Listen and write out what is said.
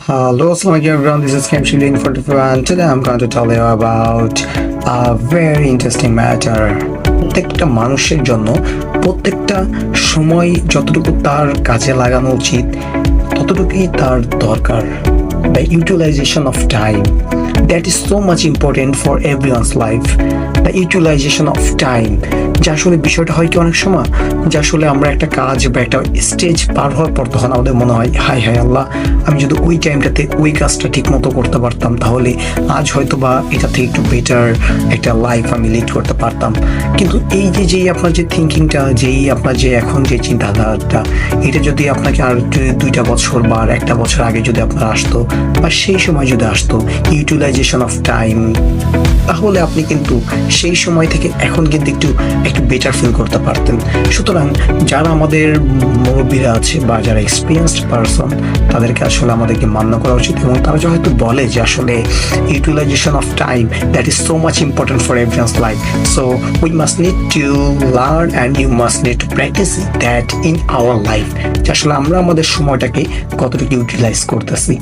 Hello, assalamualaikum everyone. This is Kim Shilin 44 and today I'm going to tell you about a very interesting matter. প্রত্যেকটা মানুষের জন্য প্রত্যেকটা সময় যতটুকু তার কাজে লাগানো উচিত ততটুকুই তার দরকার। The utilization of time, that is so much important for everyone's life. The utilization of time, যে আসলে বিষয়টা হয় কি অনেক সময় যে আসলে আমরা একটা কাজ বা একটা স্টেজ পার হওয়ার পর তখন আমাদের মনে হয় হায় হায় আল্লাহ, আমি যদি ওই টাইমটাতে ওই কাজটা ঠিক মতো করতে পারতাম তাহলে আজ হয়তো বা এটা থেকে একটু বেটার একটা লাইফ আমি লিড করতে পারতাম। কিন্তু এই যে যেই আপনার যে থিঙ্কিংটা, যেই আপনার যে এখন যে চিন্তাধারাটা, এটা যদি আপনাকে আর 2টা বছর বা আর 1টা বছর আগে যদি আপনার আসতো বা সেই সময় যদি আসতো ইউটিলাইজেশন অফ টাইম, তাহলে আপনি কিন্তু সেই সময় থেকে এখন কিন্তু একটু বেটার ফিল করতে পারতেন। সুতরাং যারা আমাদের মুরব্বীরা আছে বা যারা এক্সপিরিয়েন্সড পারসন, তাদেরকে আসলে আমাদেরকে মান্য করা উচিত। এবং তারা হয়তো বলে যে আসলে utilization of time that is so much important for everyone's life, so we must need to learn and you must need to practice that in our life, যে আসলে আমরা আমাদের সময়টাকে কতটুকু ইউটিলাইজ করতেছি।